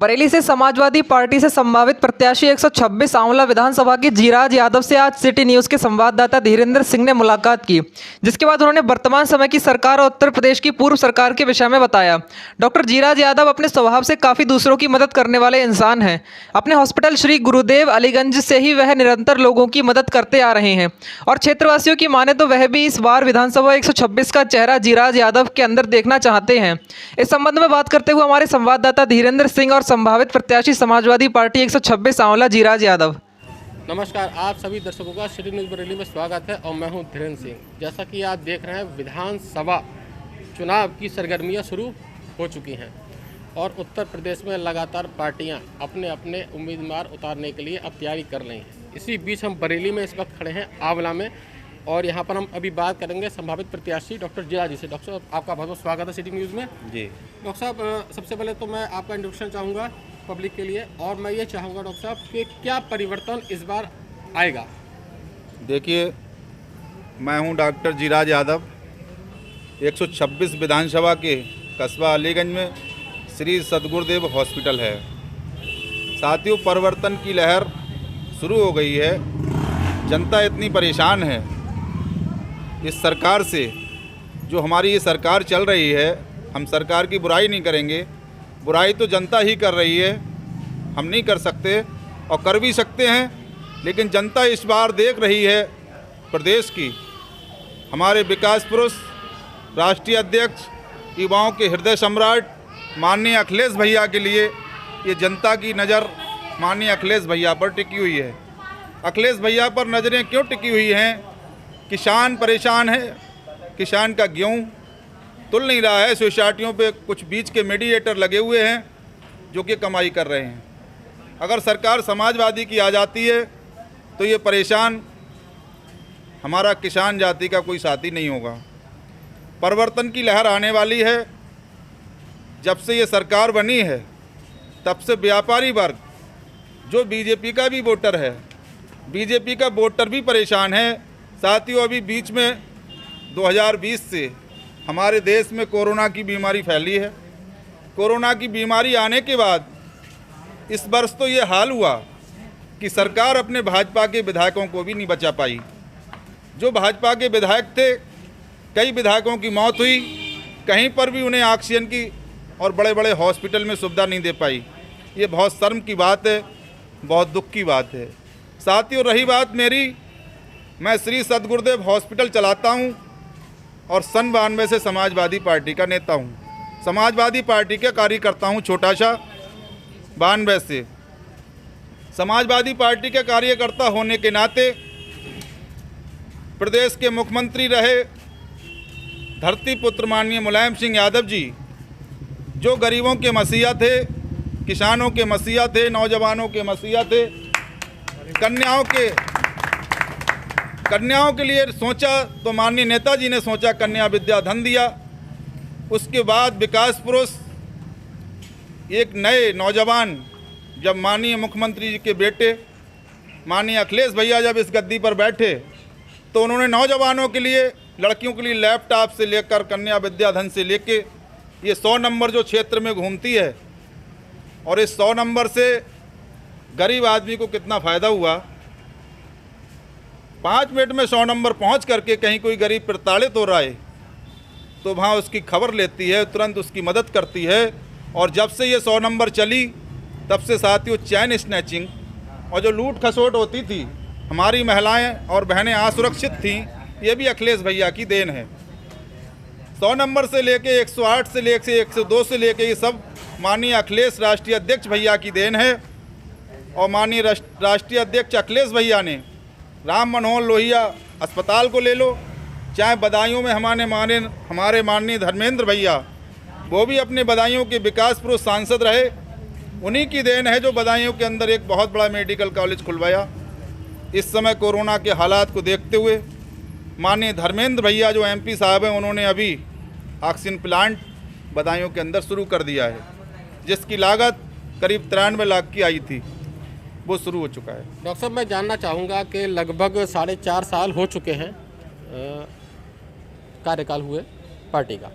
बरेली से समाजवादी पार्टी से संभावित प्रत्याशी 126 आंवला विधानसभा के जीराज यादव से आज सिटी न्यूज़ के संवाददाता धीरेन्द्र सिंह ने मुलाकात की, जिसके बाद उन्होंने वर्तमान समय की सरकार और उत्तर प्रदेश की पूर्व सरकार के विषय में बताया। डॉक्टर जीराज यादव अपने स्वभाव से काफ़ी दूसरों की मदद करने वाले इंसान हैं। अपने हॉस्पिटल श्री गुरुदेव अलीगंज से ही वह निरंतर लोगों की मदद करते आ रहे हैं और क्षेत्रवासियों की माने तो वह भी इस बार विधानसभा 126 का चेहरा जीराज यादव के अंदर देखना चाहते हैं। इस संबंध में बात करते हुए हमारे संवाददाता धीरेन्द्र सिंह और संभावित प्रत्याशी समाजवादी पार्टी 126 आंवला जीराज यादव। नमस्कार, आप सभी दर्शकों का सिटी न्यूज़ बरेली में स्वागत है और मैं हूं धीरेन्द्र सिंह। जैसा कि आप देख रहे हैं, विधानसभा चुनाव की सरगर्मियां शुरू हो चुकी हैं और उत्तर प्रदेश में लगातार पार्टियां अपने अपने उम्मीदवार उतारने के लिए अब तैयारी कर रही हैं। इसी बीच हम बरेली में इस वक्त खड़े हैं आंवला में और यहाँ पर हम अभी बात करेंगे संभावित प्रत्याशी डॉक्टर जीराज जी से। डॉक्टर साहब, आपका बहुत बहुत स्वागत है सिटी न्यूज़ में। जी डॉक्टर साहब, सबसे पहले तो मैं आपका इंट्रोडक्शन चाहूँगा पब्लिक के लिए और मैं ये चाहूँगा डॉक्टर साहब कि क्या परिवर्तन इस बार आएगा। देखिए, मैं हूं डॉक्टर जीराज यादव, 126 विधानसभा के कस्बा अलीगंज में श्री सदगुरुदेव हॉस्पिटल है। साथियों, परिवर्तन की लहर शुरू हो गई है। जनता इतनी परेशान है इस सरकार से, जो हमारी ये सरकार चल रही है। हम सरकार की बुराई नहीं करेंगे, बुराई तो जनता ही कर रही है, हम नहीं कर सकते और कर भी सकते हैं, लेकिन जनता इस बार देख रही है प्रदेश की। हमारे विकास पुरुष, राष्ट्रीय अध्यक्ष, युवाओं के हृदय सम्राट माननीय अखिलेश भैया के लिए ये जनता की नज़र माननीय अखिलेश भैया पर टिकी हुई है। अखिलेश भैया पर नज़रें क्यों टिकी हुई हैं? किसान परेशान है, किसान का गेहूँ तुल नहीं रहा है। सोसाइटियों पे कुछ बीच के मीडिएटर लगे हुए हैं जो कि कमाई कर रहे हैं। अगर सरकार समाजवादी की आ जाती है तो ये परेशान हमारा किसान जाति का कोई साथी नहीं होगा। परिवर्तन की लहर आने वाली है। जब से ये सरकार बनी है तब से व्यापारी वर्ग, जो बीजेपी का भी वोटर है, बीजेपी का वोटर भी परेशान है। साथियों, अभी बीच में 2020 से हमारे देश में कोरोना की बीमारी फैली है। कोरोना की बीमारी आने के बाद इस वर्ष तो ये हाल हुआ कि सरकार अपने भाजपा के विधायकों को भी नहीं बचा पाई। जो भाजपा के विधायक थे, कई विधायकों की मौत हुई, कहीं पर भी उन्हें ऑक्सीजन की और बड़े बड़े हॉस्पिटल में सुविधा नहीं दे पाई। ये बहुत शर्म की बात है, बहुत दुख की बात है। साथियों, रही बात मेरी, मैं श्री सदगुरुदेव हॉस्पिटल चलाता हूं और सन 92 से समाजवादी पार्टी का नेता हूं। समाजवादी पार्टी के कार्यकर्ता हूं, छोटा सा 92 से। समाजवादी पार्टी के कार्यकर्ता होने के नाते प्रदेश के मुख्यमंत्री रहे धरती पुत्र माननीय मुलायम सिंह यादव जी, जो गरीबों के मसीहा थे, किसानों के मसीहा थे, नौजवानों के मसीहा थे, कन्याओं के लिए सोचा तो माननीय नेताजी ने सोचा, कन्या विद्या धन दिया। उसके बाद विकास पुरुष एक नए नौजवान, जब माननीय मुख्यमंत्री जी के बेटे माननीय अखिलेश भैया जब इस गद्दी पर बैठे तो उन्होंने नौजवानों के लिए, लड़कियों के लिए लैपटॉप से लेकर कन्या विद्या धन से लेके ये 100 नंबर जो क्षेत्र में घूमती है, और इस 100 नंबर से गरीब आदमी को कितना फ़ायदा हुआ। 5 मिनट में 100 नंबर पहुंच करके कहीं कोई गरीब प्रताड़ित हो रहा है तो वहाँ उसकी खबर लेती है, तुरंत उसकी मदद करती है। और जब से ये 100 नंबर चली तब से साथियों, चैन स्नैचिंग और जो लूट खसोट होती थी, हमारी महिलाएं और बहनें असुरक्षित थीं, ये भी अखिलेश भैया की देन है। 100 नंबर से लेके 108 से लेके 102 से लेके ये सब माननीय अखिलेश राष्ट्रीय अध्यक्ष भैया की देन है। और माननीय राष्ट्रीय अध्यक्ष अखिलेश भैया ने राम मनोहर लोहिया अस्पताल को ले लो, चाहे बदायूं में हमारे माननीय धर्मेंद्र भैया, वो भी अपने बदायूं के विकास पुरुष सांसद रहे, उन्हीं की देन है जो बदायूं के अंदर एक बहुत बड़ा मेडिकल कॉलेज खुलवाया। इस समय कोरोना के हालात को देखते हुए माननीय धर्मेंद्र भैया जो MP साहब हैं, उन्होंने अभी ऑक्सीजन प्लांट बदायूं के अंदर शुरू कर दिया है, जिसकी लागत करीब 93 लाख की आई थी, वो शुरू हो चुका है। डॉक्टर साहब, मैं जानना चाहूँगा कि लगभग 4.5 साल हो चुके हैं कार्यकाल हुए पार्टी का,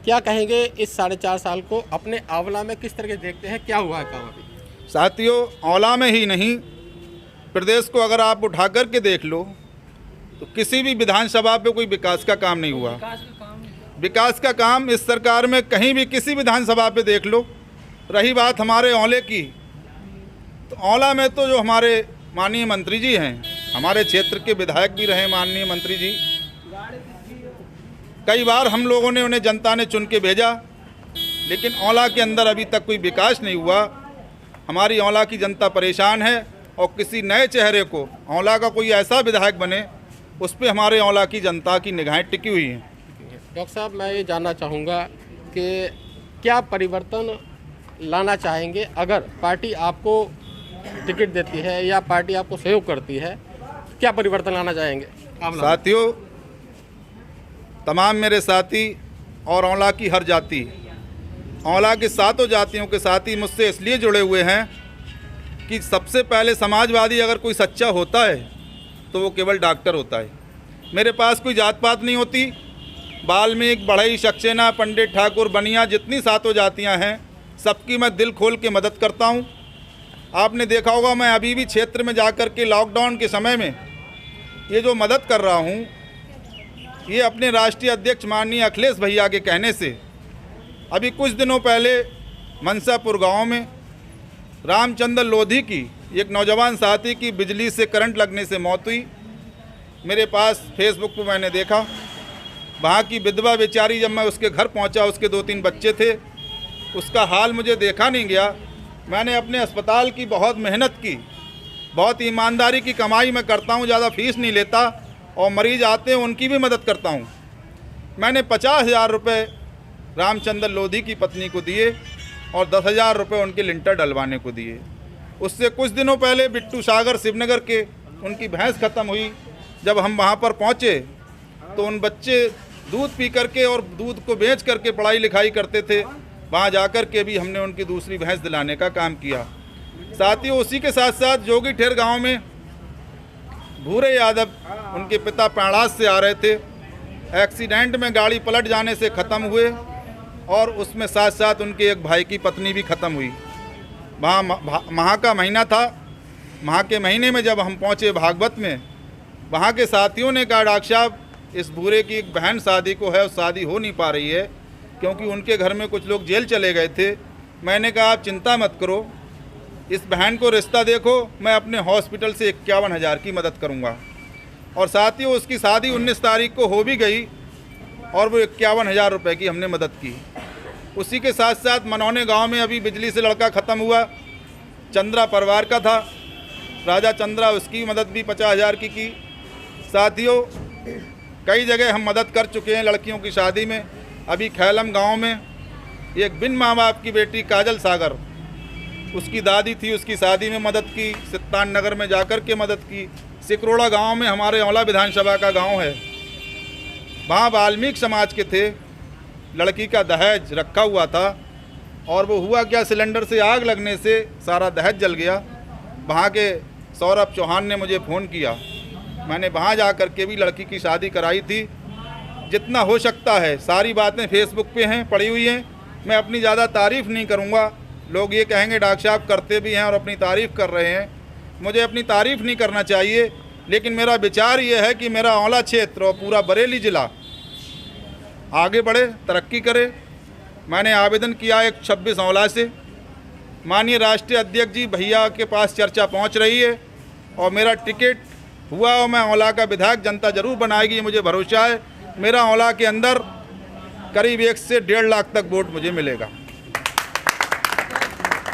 क्या कहेंगे इस 4.5 साल को अपने आंवला में किस तरह के देखते हैं, क्या हुआ है काम अभी? साथियों, औला में ही नहीं, प्रदेश को अगर आप उठा कर के देख लो तो किसी भी विधानसभा पे कोई विकास का काम नहीं हुआ। विकास का काम इस सरकार में कहीं भी किसी विधानसभा पे देख लो। रही बात हमारे औले की, तो औला में तो जो हमारे माननीय मंत्री जी हैं, हमारे क्षेत्र के विधायक भी रहे माननीय मंत्री जी, कई बार हम लोगों ने उन्हें जनता ने चुन के भेजा, लेकिन औला के अंदर अभी तक कोई विकास नहीं हुआ। हमारी औला की जनता परेशान है और किसी नए चेहरे को, औला का कोई ऐसा विधायक बने, उस पर हमारे औला की जनता की निगाहें टिकी हुई हैं। डॉक्टर साहब, मैं ये जानना चाहूँगा कि क्या परिवर्तन लाना चाहेंगे अगर पार्टी आपको टिकट देती है या पार्टी आपको सहयोग करती है, क्या परिवर्तन लाना चाहेंगे? साथियों, तमाम मेरे साथी और औला की हर जाति, औला के सातों जातियों के साथी मुझसे इसलिए जुड़े हुए हैं कि सबसे पहले समाजवादी अगर कोई सच्चा होता है तो वो केवल डॉक्टर होता है। मेरे पास कोई जात पात नहीं होती। वाल्मीकि, बढ़ई, सक्सेना, पंडित, ठाकुर, बनिया, जितनी सातों जातियां हैं, सबकी मैं दिल खोल के मदद करता हूं। आपने देखा होगा, मैं अभी भी क्षेत्र में जाकर के लॉकडाउन के समय में ये जो मदद कर रहा हूं, ये अपने राष्ट्रीय अध्यक्ष माननीय अखिलेश भैया के कहने से। अभी कुछ दिनों पहले मनसापुर गांव में रामचंद्र लोधी की एक नौजवान साथी की बिजली से करंट लगने से मौत हुई। मेरे पास फेसबुक पर मैंने देखा, वहाँ की विधवा बेचारी, जब मैं उसके घर पहुँचा, उसके 2-3 बच्चे थे, उसका हाल मुझे देखा नहीं गया। मैंने अपने अस्पताल की बहुत मेहनत की, बहुत ईमानदारी की कमाई मैं करता हूँ, ज़्यादा फीस नहीं लेता, और मरीज आते हैं उनकी भी मदद करता हूँ। मैंने 50,000 रुपये रामचंद्र लोधी की पत्नी को दिए और 10,000 रुपये उनके लिंटर डलवाने को दिए। उससे कुछ दिनों पहले बिट्टू सागर शिवनगर के, उनकी भैंस ख़त्म हुई। जब हम वहाँ पर पहुँचे तो उन बच्चे दूध पी करके और दूध को बेच करके पढ़ाई लिखाई करते थे। वहाँ जाकर के भी हमने उनकी दूसरी भैंस दिलाने का काम किया। साथ ही उसी के साथ साथ जोगी ठेर गाँव में भूरे यादव, उनके पिता पैणास से आ रहे थे, एक्सीडेंट में गाड़ी पलट जाने से ख़त्म हुए, और उसमें साथ साथ उनके एक भाई की पत्नी भी ख़त्म हुई। वहाँ माह का महीना था। माह के महीने में जब हम पहुँचे भागवत में, वहाँ के साथियों ने कहा, डॉक्टर साहब, इस बूढ़े की एक बहन शादी को है और शादी हो नहीं पा रही है क्योंकि उनके घर में कुछ लोग जेल चले गए थे। मैंने कहा, आप चिंता मत करो, इस बहन को रिश्ता देखो, मैं अपने हॉस्पिटल से 51,000 की मदद करूँगा। और साथियों, उसकी शादी 19 तारीख को हो भी गई और वो 51,000 रुपये की हमने मदद की। उसी के साथ साथ मनौने गांव में अभी बिजली से लड़का ख़त्म हुआ, चंद्रा परिवार का था, राजा चंद्रा, उसकी मदद भी 50,000 की। साथियों, कई जगह हम मदद कर चुके हैं लड़कियों की शादी में। अभी खैलम गांव में एक बिन माँ बाप की बेटी काजल सागर, उसकी दादी थी, उसकी शादी में मदद की। सित्तान नगर में जाकर के मदद की। सिकरोड़ा गांव में, हमारे औला विधानसभा का गांव है, वहाँ वाल्मीकि समाज के थे, लड़की का दहेज रखा हुआ था और वो हुआ क्या, सिलेंडर से आग लगने से सारा दहेज जल गया। वहाँ के सौरभ चौहान ने मुझे फ़ोन किया, मैंने वहाँ जा कर के भी लड़की की शादी कराई थी। जितना हो सकता है, सारी बातें फेसबुक पे हैं, पड़ी हुई हैं, मैं अपनी ज़्यादा तारीफ़ नहीं करूँगा। लोग ये कहेंगे डॉक्टर साहब करते भी हैं और अपनी तारीफ़ कर रहे हैं। मुझे अपनी तारीफ़ नहीं करना चाहिए, लेकिन मेरा विचार ये है कि मेरा औला क्षेत्र और पूरा बरेली ज़िला आगे बढ़े, तरक्की करे। मैंने आवेदन किया एक 26 औला से, माननीय राष्ट्रीय अध्यक्ष जी भैया के पास चर्चा पहुंच रही है और मेरा टिकट हुआ और मैं औला का विधायक जनता जरूर बनाएगी, ये मुझे भरोसा है। मेरा औला के अंदर करीब 1 से 1.5 लाख तक वोट मुझे मिलेगा।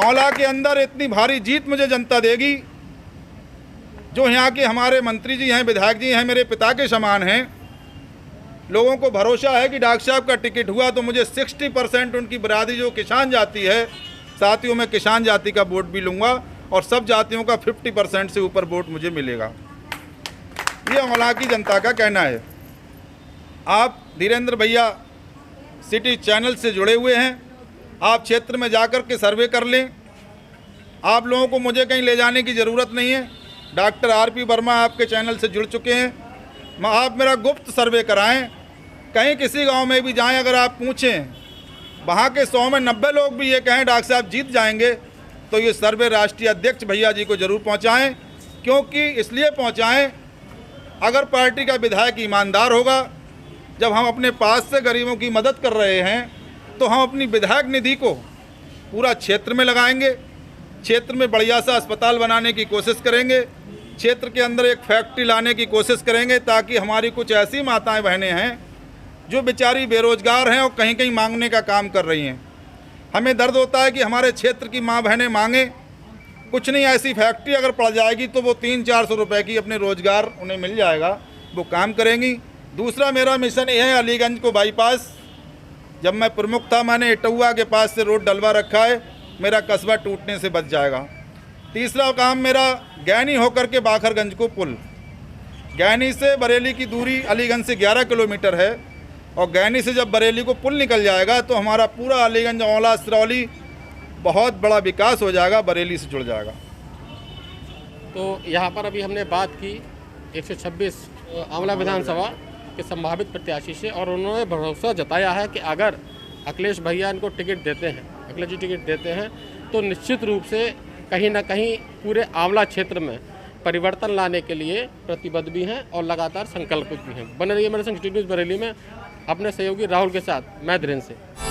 औला के अंदर इतनी भारी जीत मुझे जनता देगी। जो यहाँ के हमारे मंत्री जी हैं, विधायक जी हैं, मेरे पिता के समान हैं। लोगों को भरोसा है कि डॉक्टर साहब का टिकट हुआ तो मुझे 60% उनकी बरादरी जो किसान जाति है, साथियों में किसान जाति का वोट भी लूँगा और सब जातियों का 50% से ऊपर वोट मुझे मिलेगा। ये औला की जनता का कहना है। आप धीरेन्द्र भैया सिटी चैनल से जुड़े हुए हैं, आप क्षेत्र में जाकर के सर्वे कर लें। आप लोगों को मुझे कहीं ले जाने की ज़रूरत नहीं है। डॉक्टर RP वर्मा आपके चैनल से जुड़ चुके हैं। आप मेरा गुप्त सर्वे कराएं, कहीं किसी गांव में भी जाएं, अगर आप पूछें, वहाँ के 100 में 90 लोग भी ये कहें डॉक्टर साहब जीत जाएंगे, तो ये सर्वे राष्ट्रीय अध्यक्ष भैया जी को ज़रूर पहुँचाएँ। क्योंकि इसलिए पहुँचाएँ, अगर पार्टी का विधायक ईमानदार होगा, जब हम अपने पास से गरीबों की मदद कर रहे हैं, तो हम अपनी विधायक निधि को पूरा क्षेत्र में लगाएंगे, क्षेत्र में बढ़िया सा अस्पताल बनाने की कोशिश करेंगे, क्षेत्र के अंदर एक फैक्ट्री लाने की कोशिश करेंगे, ताकि हमारी कुछ ऐसी माताएं बहनें हैं जो बेचारी बेरोजगार हैं और कहीं कहीं मांगने का काम कर रही हैं। हमें दर्द होता है कि हमारे क्षेत्र की माँ बहनें मांगें, कुछ नहीं, ऐसी फैक्ट्री अगर पड़ जाएगी तो वो 300-400 रुपये की अपने रोज़गार उन्हें मिल जाएगा, वो काम करेंगी। दूसरा मेरा मिशन ये है, अलीगंज को बाईपास, जब मैं प्रमुख था मैंने इटौआ के पास से रोड डलवा रखा है, मेरा कस्बा टूटने से बच जाएगा। तीसरा काम मेरा गैनी होकर के बाखरगंज को पुल, गैनी से बरेली की दूरी अलीगंज से 11 किलोमीटर है, और गैनी से जब बरेली को पुल निकल जाएगा तो हमारा पूरा अलीगंज, औला, सिरौली बहुत बड़ा विकास हो जाएगा, बरेली से जुड़ जाएगा। तो यहाँ पर अभी हमने बात की 126 आंवला विधानसभा के संभावित प्रत्याशी से, और उन्होंने भरोसा जताया है कि अगर अखिलेश भैया इनको टिकट देते हैं, अखिलेश जी टिकट देते हैं, तो निश्चित रूप से कहीं ना कहीं पूरे आंवला क्षेत्र में परिवर्तन लाने के लिए प्रतिबद्ध भी हैं और लगातार संकल्पित भी हैं। बने रहिए मेरे संग सिटी न्यूज़ बरेली में अपने सहयोगी राहुल के साथ, मैं धीरेन्द्र सिंह।